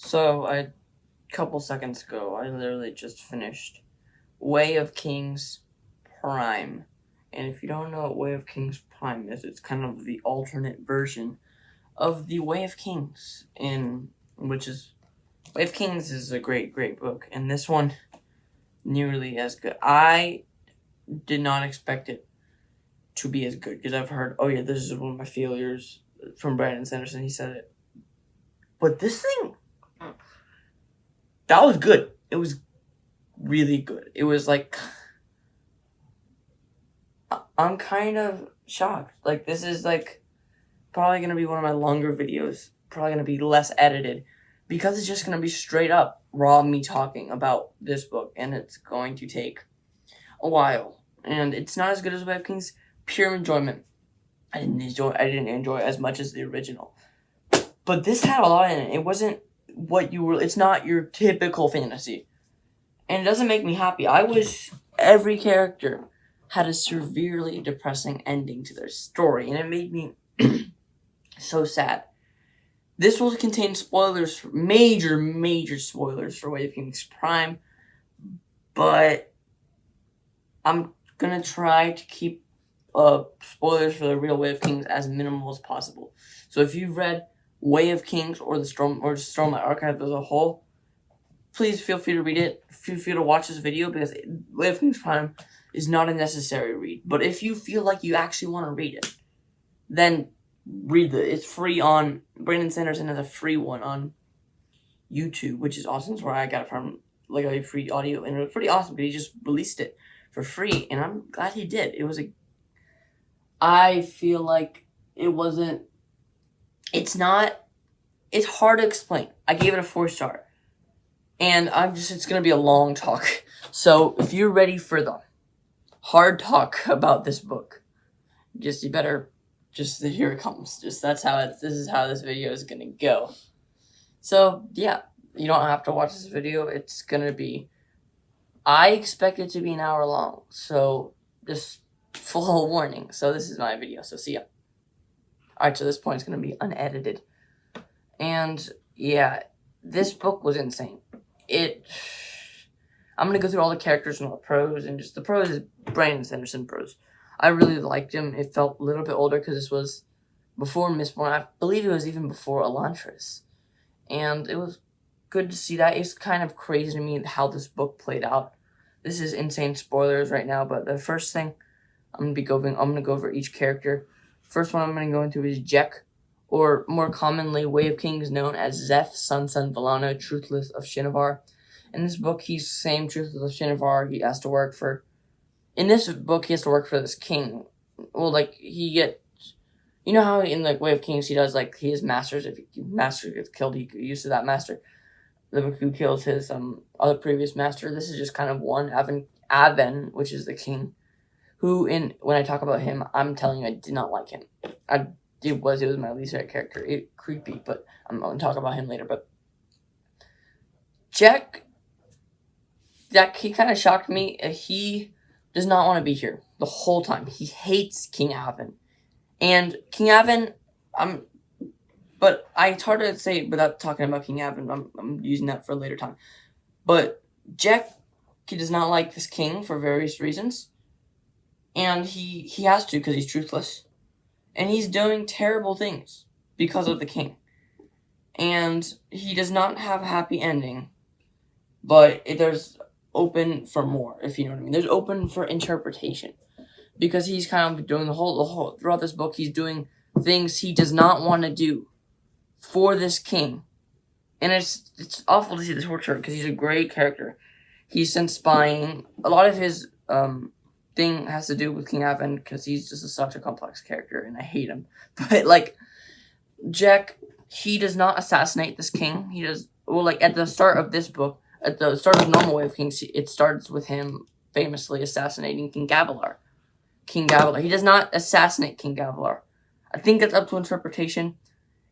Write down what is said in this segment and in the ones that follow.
So, a couple seconds ago, I literally just finished Way of Kings Prime. And if you don't know what Way of Kings Prime is, it's kind of the alternate version of the Way of Kings, which is Way of Kings is a great book, and this one nearly as good. I did not expect it to be as good because I've heard, oh yeah, this is one of my failures from Brandon Sanderson. He said it, but this thing, that was good. It was really good. It was like, I'm kind of shocked. Like, this is like probably gonna be one of my longer videos. Probably gonna be less edited because it's just gonna be straight up raw me talking about this book, and it's going to take a while. And it's not as good as Way of Kings. Pure enjoyment. I didn't enjoy as much as the original, but this had a lot in it. It wasn't what you were. It's not your typical fantasy, and it doesn't make me happy. I wish every character had a severely depressing ending to their story, and it made me so sad. This will contain spoilers, major spoilers for Way of Kings Prime, but I'm gonna try to keep spoilers for the real Way of Kings as minimal as possible. So if you've read Way of Kings or just Stormlight Archive as a whole, please feel free to read it. Feel free to watch this video because Way of Kings Prime is not a necessary read. But if you feel like you actually want to read it, then read it. It's free on Brandon Sanderson has a free one on YouTube, which is awesome. That's where I got it from, like a free audio, and it was pretty awesome. But he just released it for free, and I'm glad he did. I feel like it wasn't. It's hard to explain. I gave it a 4-star, and it's gonna be a long talk. So if you're ready for the hard talk about this book, here it comes. This is how this video is gonna go. So yeah, you don't have to watch this video. It's gonna be, I expect it to be an hour long, so just full warning. So this is my video, so see ya. Alright, so this point is gonna be unedited. And yeah, this book was insane. I'm gonna go through all the characters and all the prose, and just the prose is Brandon Sanderson prose. I really liked him. It felt a little bit older because this was before Mistborn. I believe it was even before Elantris. And it was good to see that. It's kind of crazy to me how this book played out. This is insane spoilers right now, but the first thing I'm gonna go over each character. First one I'm gonna go into is Jek, or more commonly Way of Kings known as Zeph, Sun Villano, Truthless of Shinovar. In this book, he's same Truthless of Shinovar. He has to work for this king. Well, like, you know how in like Way of Kings he does, like, he has masters. If master gets killed, he uses that master. Who kills his other previous master. This is just kind of one. Aven, which is the king, who when I talk about him, I'm telling you I did not like him. It was my least favorite character. Creepy, but I'm gonna talk about him later. But Jek, he kind of shocked me. He does not want to be here the whole time. He hates King Aven. And King Aven, but it's hard to say without talking about King Aven. I'm using that for a later time. But Jek, he does not like this king for various reasons. And he has to because he's truthless. And he's doing terrible things because of the king. And he does not have a happy ending. But there's open for more, if you know what I mean. There's open for interpretation. Because he's kind of doing the whole throughout this book, he's doing things he does not want to do for this king. And it's awful to see this torture because he's a great character. He's sent spying. A lot of his thing has to do with King Aven because he's just such a complex character and I hate him. But like Jek, he does not assassinate this king. He does at the start of this book, at the start of normal Way of Kings, it starts with him famously assassinating King Gavilar. He does not assassinate King Gavilar. I think that's up to interpretation.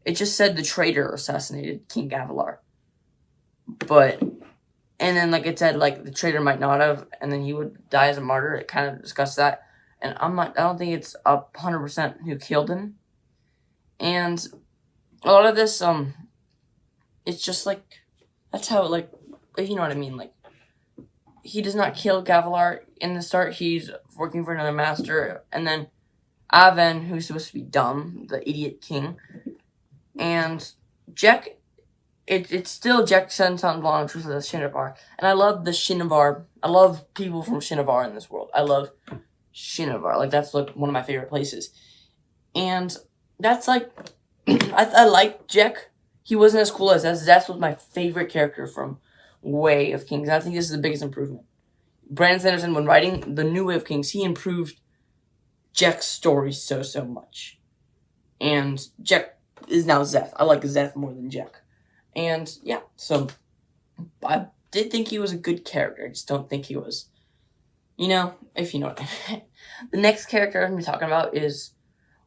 It just said the traitor assassinated King Gavilar. And then, like it said, like, the traitor might not have, and then he would die as a martyr. It kind of discussed that. And I don't think it's 100% who killed him. And a lot of this, it's just, like, That's how, like, you know what I mean, like, he does not kill Gavilar in the start. He's working for another master, and then Aven, who's supposed to be dumb, the idiot king, and Jack. It's still Jack sends on long truth of the Shinovar, and I love the Shinovar. I love people from Shinovar in this world. I love Shinovar. Like, that's like one of my favorite places, and that's like I like Jack. He wasn't as cool as Zeth was my favorite character from Way of Kings. I think this is the biggest improvement. Brandon Sanderson, when writing the new Way of Kings, he improved Jack's story so much, and Jack is now Zeth. I like Zeth more than Jack. And, yeah, so I did think he was a good character. I just don't think he was, you know, if you know what I mean. The next character I'm going to be talking about is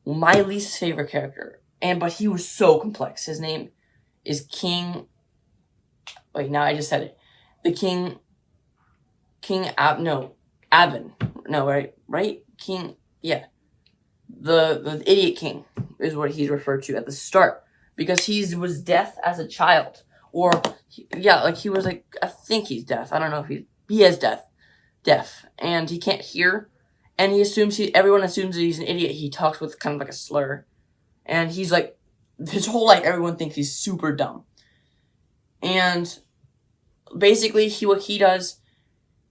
my least favorite character. But he was so complex. His name is King... Wait, now I just said it. The King... Aven. No, right? King... Yeah. The Idiot King is what he's referred to at the start. Because he was deaf as a child. Or, yeah, like he was like, I think he's deaf. I don't know if he is deaf. And he can't hear. And everyone assumes that he's an idiot. He talks with kind of like a slur. And he's like, his whole life, everyone thinks he's super dumb. And basically, what he does,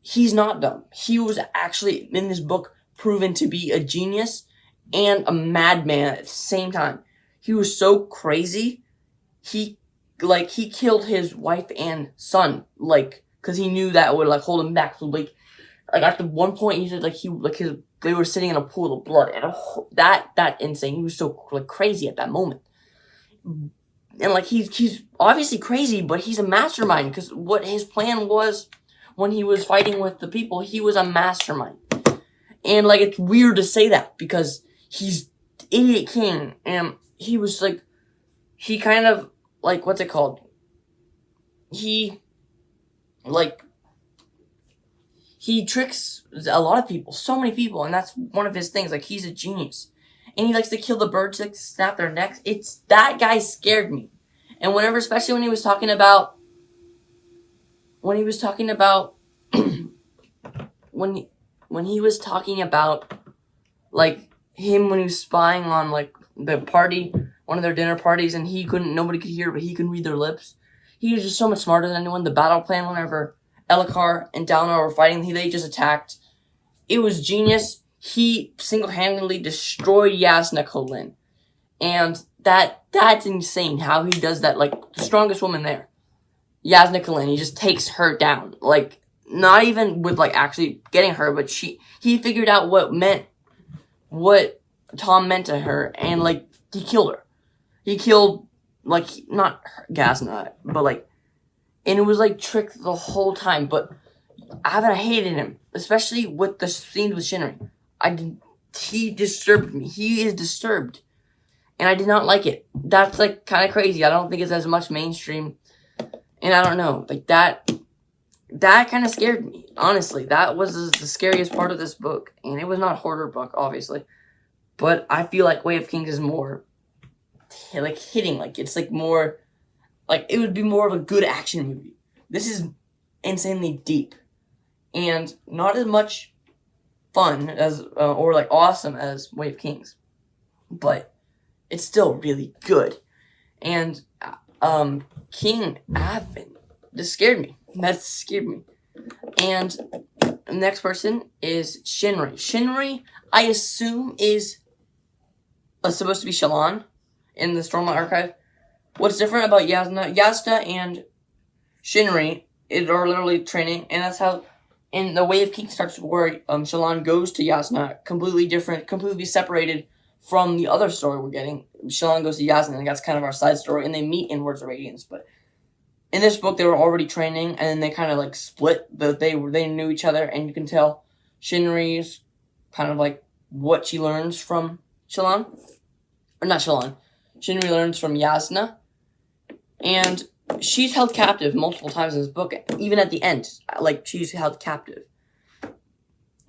he's not dumb. He was actually, in this book, proven to be a genius and a madman at the same time. He was so crazy, he killed his wife and son, like, because he knew that would, like, hold him back. So, like at the one point, he said, like, they were sitting in a pool of blood, and that insane. He was so, like, crazy at that moment. And, like, he's obviously crazy, but he's a mastermind, because what his plan was when he was fighting with the people, he was a mastermind. And, like, it's weird to say that, because he's Idiot King, and he was, like, he kind of, like, what's it called? He tricks a lot of people, so many people, and that's one of his things. Like, he's a genius. And he likes to kill the birds, like, to snap their necks. That guy scared me. And whenever, especially when he was talking about, when he was talking about, like, him when he was spying on, like, the party, one of their dinner parties, and nobody could hear, but he could read their lips. He was just so much smarter than anyone. The battle plan, whenever Elhokar and Dalinar were fighting, they just attacked. It was genius. He single-handedly destroyed Yasna Colin. And that's insane how he does that. Like, the strongest woman there, Yasna Colin, he just takes her down. Like, not even with, like, actually getting her, but he figured out what Tom meant to her, and, like, he killed her. He killed, like, not Yasna, but, like, and it was, like, tricked the whole time, but I hated him, especially with the scenes with Shinri. He disturbed me. He is disturbed. And I did not like it. That's, like, kind of crazy. I don't think it's as much mainstream. And I don't know. Like, that kind of scared me. Honestly, that was the scariest part of this book. And it was not a horror book, obviously. But I feel like Way of Kings is more, like, hitting. Like, it's, like, more, like, it would be more of a good action movie. This is insanely deep. And not as much fun as, or, like, awesome as Way of Kings. But it's still really good. And, King Aven, this scared me. That scared me. And the next person is Shinri. Shinri, I assume, is supposed to be Shallan in the Stormlight Archive. What's different about Yasna and Shinri are literally training, and that's how in the Way of Kings starts where Shallan goes to Yasna, completely different, completely separated from the other story we're getting. Shallan goes to Yasna, and that's kind of our side story, and they meet in Words of Radiance. But in this book, they were already training, and then they kind of, like, split. They knew each other, and you can tell Shinri's kind of, like, what she learns from Shallan. Or not Shallan. Shinri learns from Yasna. And she's held captive multiple times in this book, even at the end. Like, she's held captive.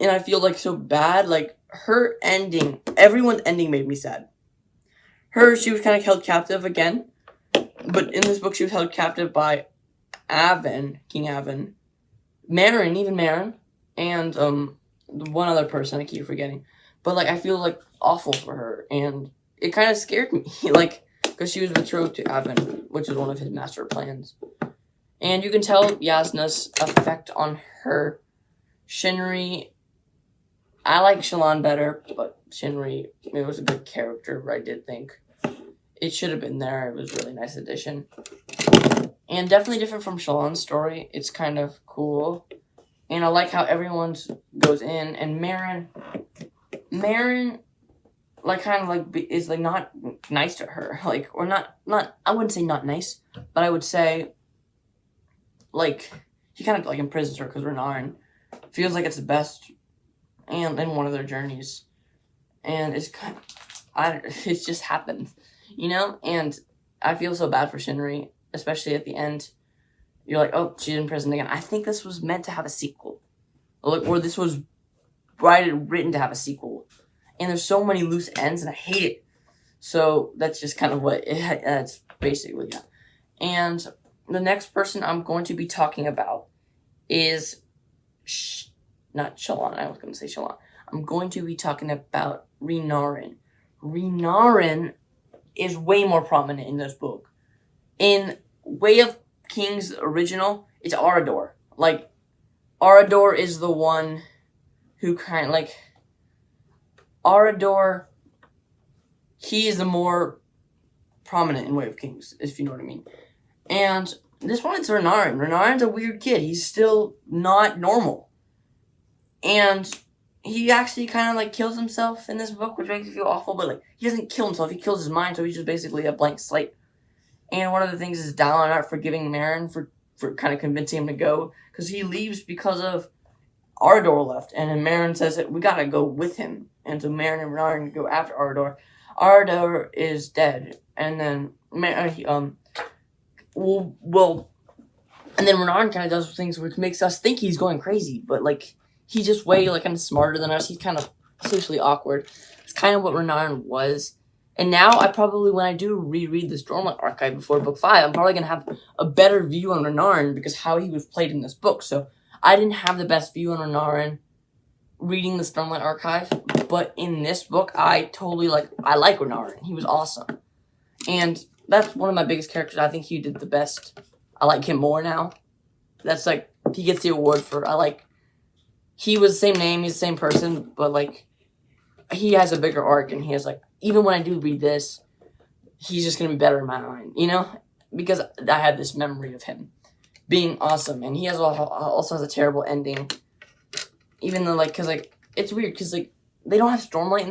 And I feel, like, so bad. Like, her ending, everyone's ending made me sad. She was kind of held captive again. But in this book, she was held captive by King Avon, Marin, and one other person I keep forgetting. But like I feel like awful for her, and it kind of scared me, like because she was betrothed to Avon, which is one of his master plans, and you can tell Yasna's effect on her. Shinri, I like Shallan better, but Shinri, it was a good character. I did think it should have been there. It was a really nice addition, and definitely different from Shallan's story. It's kind of cool, and I like how everyone's goes in, and Marin, like kind of like is like not nice to her, like or not. I wouldn't say not nice, but I would say like he kind of like imprisons her because Renarin feels like it's the best, and in one of their journeys, and it's kind of, it just happened, and I feel so bad for Shinri, especially at the end. You're like, oh, she's in prison again. I think this was meant to have a sequel, or this was written to have a sequel, and there's so many loose ends, and I hate it. So that's just kind of that's basically, yeah. And the next person I'm going to be talking about is not Shallan. I was going to say Shallan. I'm going to be talking about Renarin. Renarin is way more prominent in this book. In Way of Kings original, it's Arador. Like, Arador is the one who kind of, like, Arador, he is the more prominent in Way of Kings, if you know what I mean. And this one, it's Renarin. Renarin's a weird kid. He's still not normal. And he actually kind of, like, kills himself in this book, which makes me feel awful. But, like, he doesn't kill himself. He kills his mind, so he's just basically a blank slate. And one of the things is Dalinar forgiving Marin for kind of convincing him to go. Because he leaves because of Arador left. And then Marin says that we gotta go with him. And so Marin and Renarin go after Arador. Arador is dead. And then and then Renarin kind of does things which makes us think he's going crazy, but like he's just way like kind of smarter than us. He's kind of socially awkward. It's kind of what Renarin was. And now I probably, when I do reread the Stormlight Archive before book 5, I'm probably gonna have a better view on Renarin because how he was played in this book. So I didn't have the best view on Renarin reading the Stormlight Archive, but in this book I like Renarin. He was awesome. And that's one of my biggest characters. I think he did the best. I like him more now. That's like, he gets the award for, he was the same name, he's the same person, but like, he has a bigger arc, and he has like, even when I do read this, he's just going to be better in my mind, Because I had this memory of him being awesome, and he also has a terrible ending. Even though, like, because, like, it's weird, because, like, they don't have Stormlight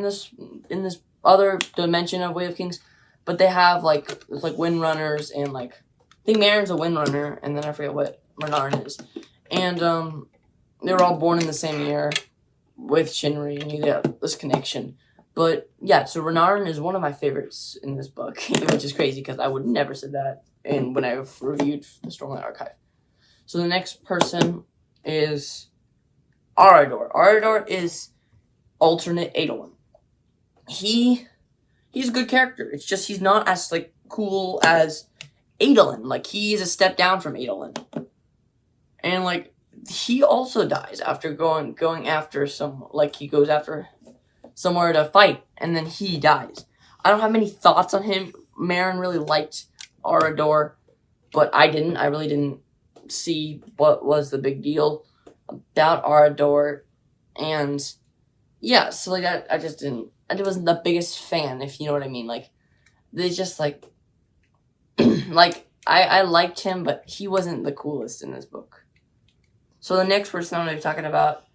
in this other dimension of Way of Kings, but they have, like, Windrunners, and, like, I think Marin's a Windrunner, and then I forget what Renarin is. And, they were all born in the same year with Shinri, and they have this connection. But, yeah, so Renarin is one of my favorites in this book, which is crazy, because I would never said that when I reviewed the Stormlight Archive. So the next person is Arador. Arador is alternate Adolin. He's a good character. It's just he's not as, like, cool as Adolin. Like, he's a step down from Adolin. And, like, he also dies after going after he goes after somewhere to fight, and then he dies. I don't have many thoughts on him. Marin really liked Arador, but I didn't. I really didn't see what was the big deal about Arador, and yeah, so like I just didn't. I wasn't the biggest fan, if you know what I mean. Like, they just like like I liked him, but he wasn't the coolest in this book. So the next person I'm going to be talking about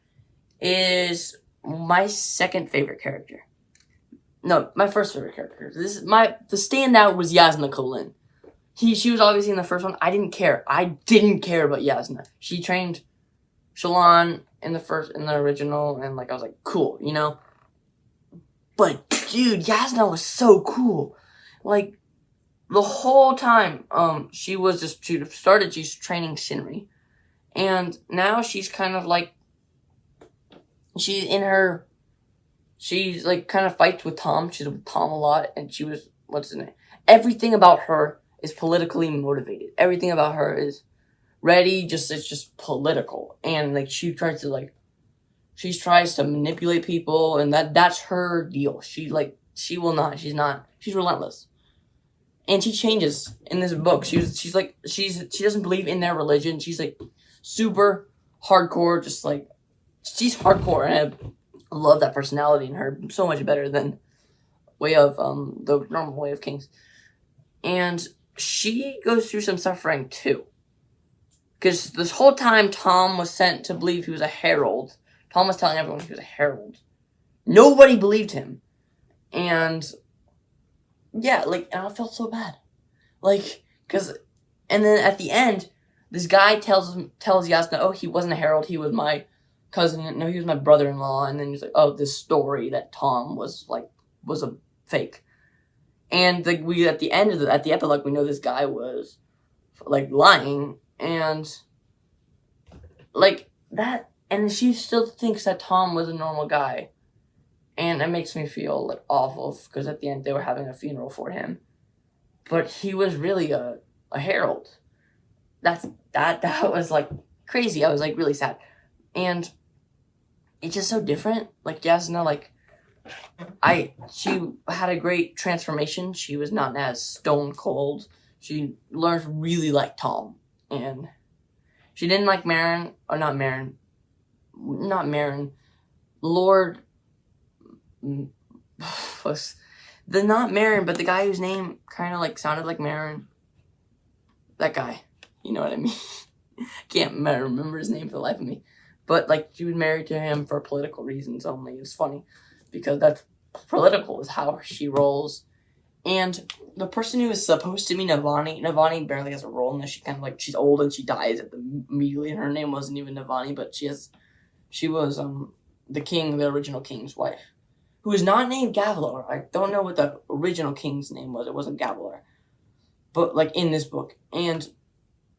is my second favorite character. No, my first favorite character. The standout was Yasna Colin. She was obviously in the first one. I didn't care. I didn't care about Yasna. She trained Shallan in the original, and like I was like, cool, But dude, Yasna was so cool. Like, the whole time, she's training Shinri. And now she's kind of like, she's like kind of fights with Tom. She's with Tom a lot, and she was, what's his name? Everything about her is politically motivated. Everything about her is Reddy it's just political, and like she tries to manipulate people, and that's her deal. She's relentless, and she changes in this book. She doesn't believe in their religion. She's like super hardcore, just like she's hardcore, and I love that personality in her so much better than the normal way of kings. And she goes through some suffering too. Because this whole time Tom was sent to believe he was a herald. Tom was telling everyone he was a herald. Nobody believed him. And yeah, and I felt so bad. And then at the end, this guy tells Yasna, oh, he wasn't a herald, he was my cousin. No, he was my brother-in-law. And then he's like, oh, this story that Tom was a fake. And at the epilogue, we know this guy was lying, and that, and she still thinks that Tom was a normal guy, and it makes me feel awful because at the end they were having a funeral for him, but he was really a herald. That was crazy. I was really sad, and it's just so different. Yasna, she had a great transformation. She was not as stone cold. She learned to really like Tom, and she didn't like Marin, or not Marin, Lord, was not Marin, but the guy whose name kind of sounded like Marin. That guy, you know what I mean? Can't remember his name for the life of me, but she was married to him for political reasons only. It's funny, because that's political is how she rolls. And the person who is supposed to be Navani barely has a role in this. She kind of she's old and she dies immediately, and her name wasn't even Navani, but she was the original king's wife, who is not named Gavilar. I don't know what the original king's name was. It wasn't Gavilar, but in this book. And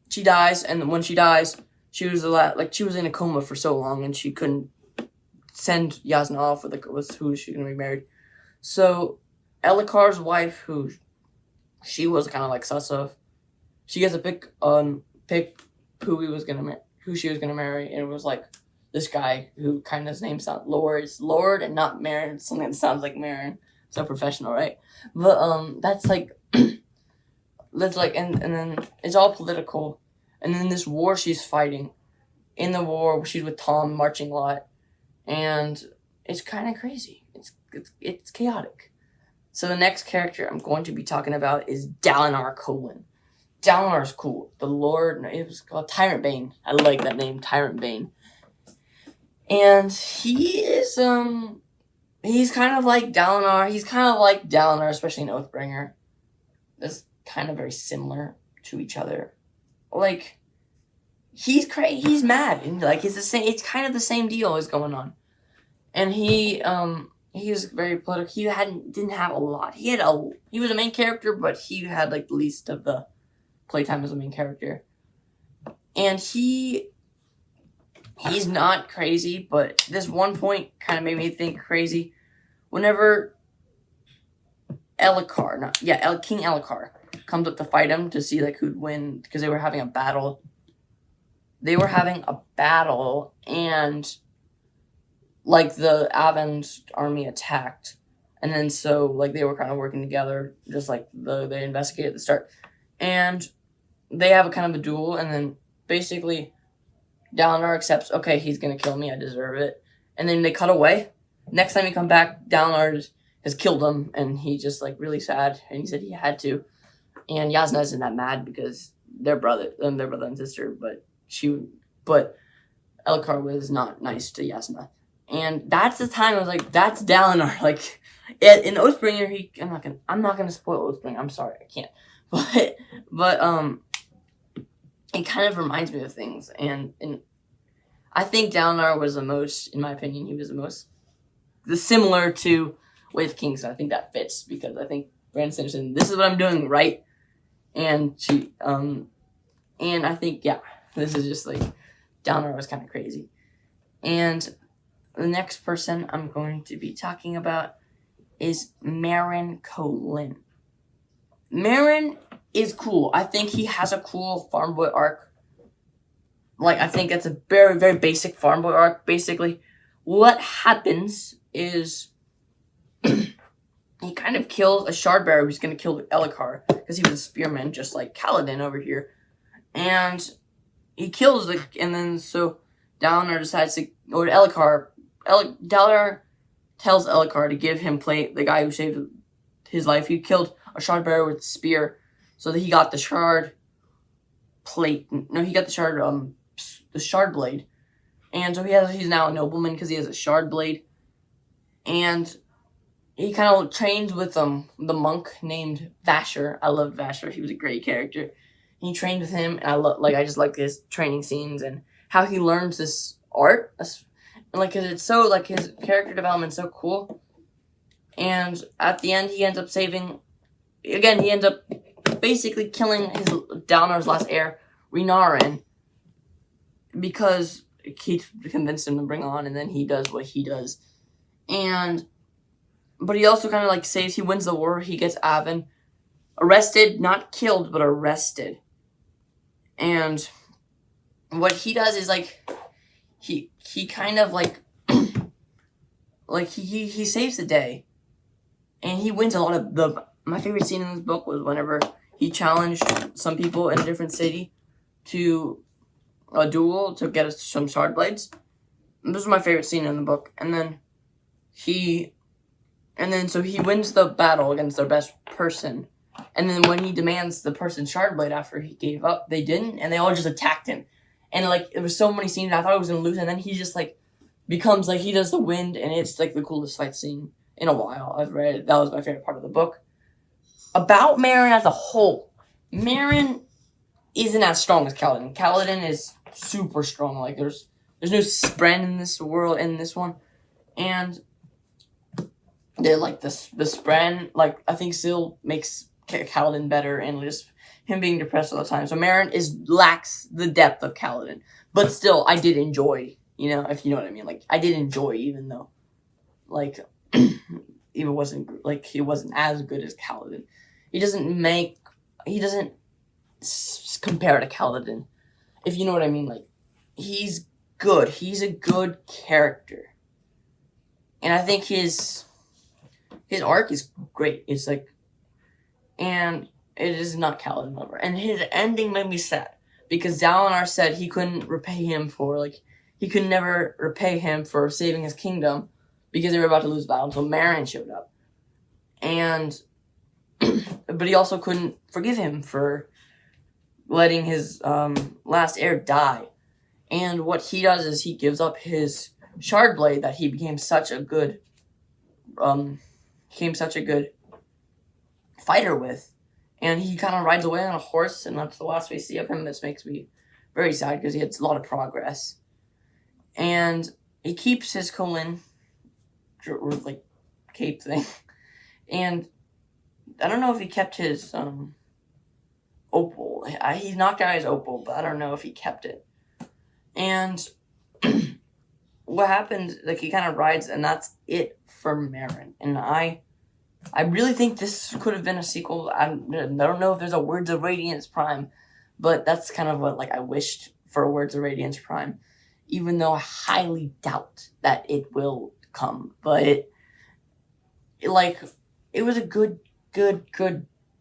she dies, and when she dies, she was she was in a coma for so long, and she couldn't send Yasna off with who she gonna be married. So Elikar's wife, who she was kind of sus of, she gets to pick who she was gonna marry, and it was this guy who kind of his name sounds Lord and not Marin. Something that sounds like Marin. So professional, right? But that's and then it's all political, and then this war she's fighting. In the war, she's with Tom, marching a lot. And it's kind of crazy. It's chaotic. So the next character I'm going to be talking about is Dalinar Colin. Dalinar's cool. The Lord, it was called Tyrant Bane. I like that name, Tyrant Bane. And he is, he's kind of like Dalinar. He's kind of like Dalinar, especially in Oathbringer. It's kind of very similar to each other. He's crazy. He's mad, and it's the same. It's kind of the same deal is going on, and he was very political. He didn't have a lot. He was a main character, but he had the least of the playtime as a main character, and he's not crazy. But this one point kind of made me think crazy. Whenever King Elhokar comes up to fight him to see who'd win, because they were having a battle. And the Avon's army attacked, and then so they were kind of working together, just they investigated at the start, and they have a kind of a duel, and then basically Dalinar accepts, okay, he's gonna kill me, I deserve it, and then they cut away. Next time he come back, Dalinar has killed him, and he's just really sad, and he said he had to, and Yasna isn't that mad because they're brother and sister, but Elhokar was not nice to Yasna. And that's the time I was that's Dalinar. In Oathbringer, I'm not gonna spoil Oathbringer. I'm sorry, I can't. But it kind of reminds me of things, and I think Dalinar was the most, in my opinion, he was the similar to with Kings. I think that fits because I think Brandon Sanderson, this is what I'm doing right, and and I think this is just Dalinar was kind of crazy. And the next person I'm going to be talking about is Marin Colin. Marin is cool. I think he has a cool farm boy arc. like, I think it's a very, very basic farm boy arc. Basically, what happens is he kind of kills a shard bearer who's going to kill Elhokar because he was a spearman, just like Kaladin over here. And he kills and then so Dalinar decides to, or Dalinar tells Elhokar to give him the guy who saved his life. He killed a shard bearer with a spear, so that he got the shard plate. No, he got the shard blade. And so he's now a nobleman because he has a shard blade. And he kind of trains with the monk named Vasher. I loved Vasher. He was a great character. He trained with him, and I just like his training scenes and how he learns this art. And like, 'cause it's so, like, his character development's so cool. And at the end, he ends up basically killing Dalinar's last heir, Renarin, because Keith convinced him to bring on, and then he does what he does. But he also kind of, like, he wins the war. He gets Avon arrested, not killed, but arrested. And what he does is, like, he kind of, like, like, he saves the day. And he wins a lot of my favorite scene in this book was whenever he challenged some people in a different city to a duel to get us some shard blades. And this is my favorite scene in the book. So he wins the battle against their best person. And then when he demands the person's shard blade after he gave up, they didn't, and they all just attacked him. And, like, it was so many scenes, I thought I was going to lose, and then he just, like, becomes, like, he does the wind, and it's, like, the coolest fight scene in a while I've read. That was my favorite part of the book. About Marin as a whole, Marin isn't as strong as Kaladin. Kaladin is super strong. Like, there's no Spren in this world, in this one. And they're, like, the Spren, like, I think still makes Kaladin better, and just him being depressed all the time. So Marin lacks the depth of Kaladin. But still, I did enjoy, if you know what I mean. Like, I did enjoy, even though, like, he wasn't as good as Kaladin. He doesn't compare to Kaladin, if you know what I mean. Like, he's good. He's a good character. And I think his arc is great. It's like, and it is not Kaladin lover. And his ending made me sad because Dalinar said he couldn't repay him he could never repay him for saving his kingdom because they were about to lose the battle until Marin showed up. But he also couldn't forgive him for letting his last heir die. And what he does is he gives up his shard blade that he became such a good fighter with. And he kind of rides away on a horse, and that's the last we see of him. This makes me very sad because he had a lot of progress. And he keeps his Colin, like, cape thing. And I don't know if he kept his opal. He knocked out his opal, but I don't know if he kept it. And what happened, like, he kind of rides, and that's it for Marin. And I really think this could have been a sequel. I don't know if there's a Words of Radiance Prime, but that's kind of what, like, I wished for Words of Radiance Prime, even though I highly doubt that it will come. But it was a good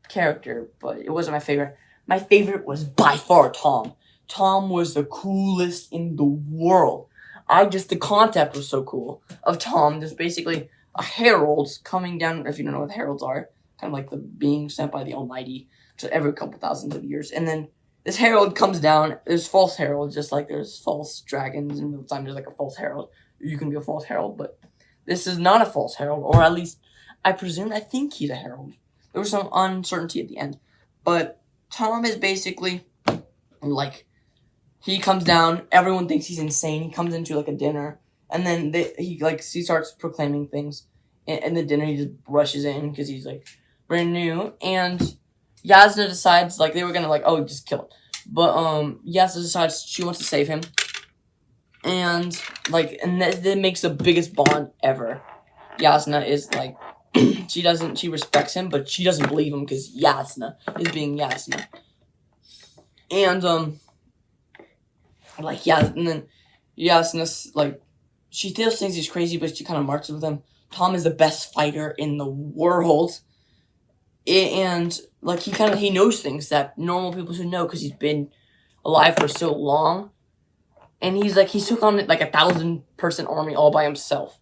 character, but it wasn't my favorite. My favorite was by far Tom. Tom was the coolest in the world. The concept was so cool of Tom. There's basically a herald coming down, if you don't know what heralds are, kind of like the being sent by the Almighty to every couple thousands of years. And then this herald comes down. There's false heralds, just like there's false dragons, and sometimes there's like a false herald. You can be a false herald, but this is not a false herald, or at least I think he's a herald. There was some uncertainty at the end. But Tom is basically, like, he comes down, everyone thinks he's insane. He comes into, like, a dinner, and then he starts proclaiming things. And the dinner, he just rushes in because he's, like, brand new. And Yasna decides, like, they were gonna, like, just kill him. But Yasna decides she wants to save him. And, like, and that makes the biggest bond ever. Yasna is, like, she respects him, but she doesn't believe him because Yasna is being Yasna. And, like, yeah, and then Yasna, like, she still thinks he's crazy, but she kind of marches with him. Tom is the best fighter in the world, and like he knows things that normal people should know because he's been alive for so long, and he took on like 1,000-person army all by himself,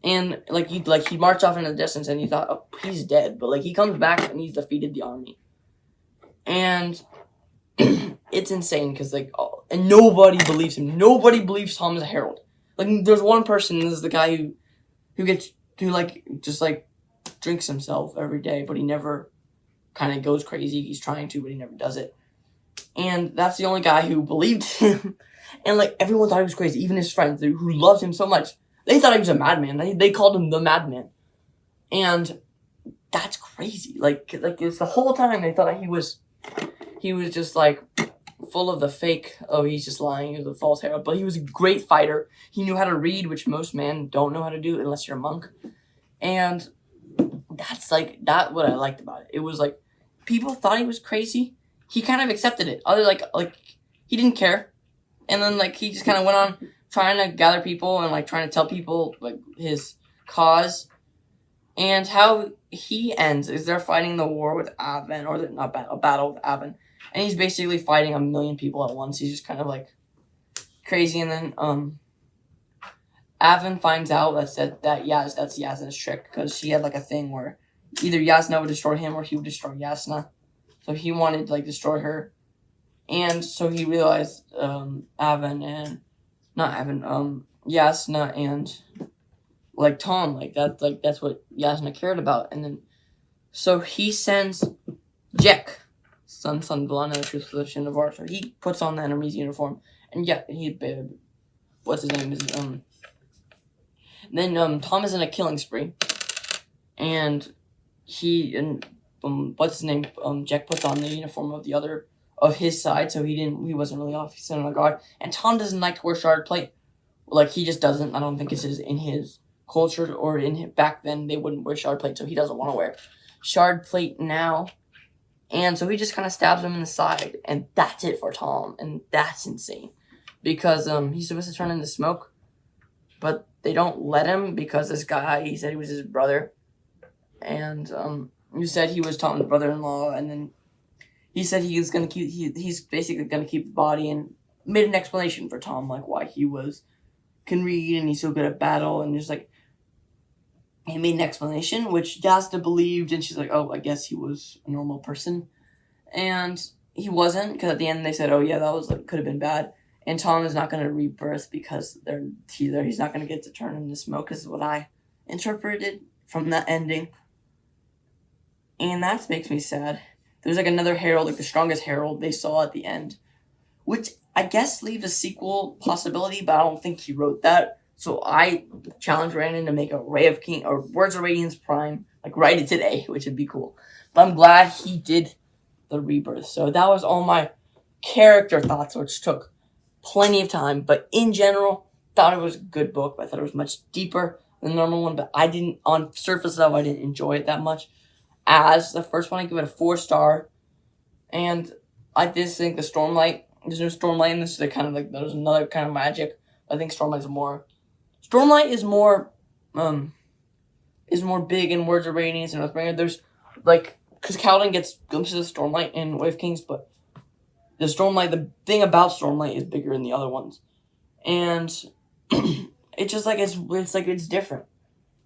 and like he marched off into the distance, and you thought, oh, he's dead, but like he comes back and he's defeated the army, and it's insane because and nobody believes him. Nobody believes Tom is a herald. Like, there's one person, this is the guy who just drinks himself every day, but he never kind of goes crazy. He's trying to, but he never does it. And that's the only guy who believed him. And like everyone thought he was crazy, even his friends who loved him so much. They thought he was a madman. They called him the madman. And that's crazy. Like it's the whole time they thought he was just like full of the fake, oh, he's just lying, he was a false herald. But he was a great fighter. He knew how to read, which most men don't know how to do unless you're a monk. And that's what I liked about it. It was like people thought he was crazy. He kind of accepted it. Other like he didn't care. And then like he just kind of went on trying to gather people and like trying to tell people like his cause. And how he ends is they're fighting the war with Avon, or a battle with Avon. And he's basically fighting 1 million people at once. He's just kind of like crazy. And then Avon finds out that's Yasna's trick, because she had like a thing where either Yasna would destroy him or he would destroy Yasna. So he wanted to like destroy her. And so he realized Yasna and like Tom, that's what Yasna cared about. And then so he sends Jack, son Valana, the truth solution of art. So he puts on the enemy's uniform, and what's his name is then Tom is in a killing spree, and what's his name Jack puts on the uniform of the other of his side, so he wasn't really off. He's sent on a guard, and Tom doesn't like to wear shard plate. Like, he just doesn't. I don't think it's in his culture, or back then they wouldn't wear shard plate, so he doesn't want to wear shard plate now. And so he just kind of stabs him in the side, and that's it for Tom, and that's insane. Because he's supposed to turn into smoke, but they don't let him because this guy, he said he was his brother, and he said he was Tom's brother-in-law, and then he said he's basically gonna keep the body, and made an explanation for Tom, like why he can read and he's so good at battle, and just like he made an explanation, which Yasna believed, and she's like, oh, I guess he was a normal person. And he wasn't, because at the end they said, oh yeah, that was could have been bad. And Tom is not going to rebirth because he's not going to get to turn into smoke, is what I interpreted from that ending. And that makes me sad. There's like another herald, like the strongest herald they saw at the end, which I guess leaves a sequel possibility, but I don't think he wrote that. So I challenge Brandon to make a Words of Radiance Prime, like write it today, which would be cool. But I'm glad he did the rebirth. So that was all my character thoughts, which took plenty of time. But in general, thought it was a good book. I thought it was much deeper than the normal one, but on surface level, I didn't enjoy it that much. As the first one, I give it a 4-star. And I just think the Stormlight, there's no Stormlight in this. They're kind of like, there's another kind of magic. I think Stormlight is more big in Words of Radiance and Oathbringer. There's like, because Kaladin gets glimpses of Stormlight in Way of Kings, but the thing about Stormlight is bigger than the other ones, and it's just like it's different,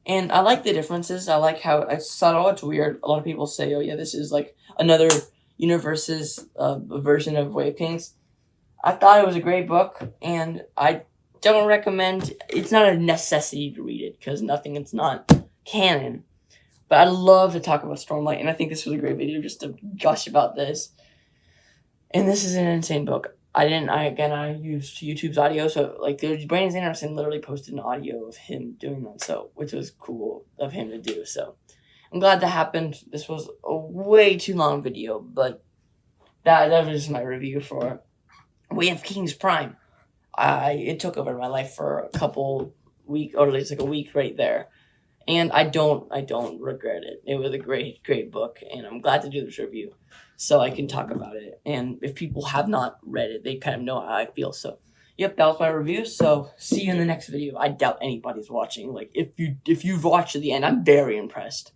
and I like the differences. I like how it's subtle. It's weird. A lot of people say, "Oh yeah, this is like another universe's version of Way of Kings." I thought it was a great book, and I don't recommend. It's not a necessity to read it because it's not canon. But I'd love to talk about Stormlight, and I think this was a great video just to gush about this. And this is an insane book. I used YouTube's audio, so like Brandon Sanderson literally posted an audio of him doing that, so which was cool of him to do. So I'm glad that happened. This was a way too long video, but that was just my review for Way of Kings Prime. It took over my life for a couple weeks, or at least like a week right there. And I don't regret it. It was a great, great book, and I'm glad to do this review so I can talk about it. And if people have not read it, they kind of know how I feel. So yep, that was my review. So see you in the next video. I doubt anybody's watching. Like if you've watched to the end, I'm very impressed.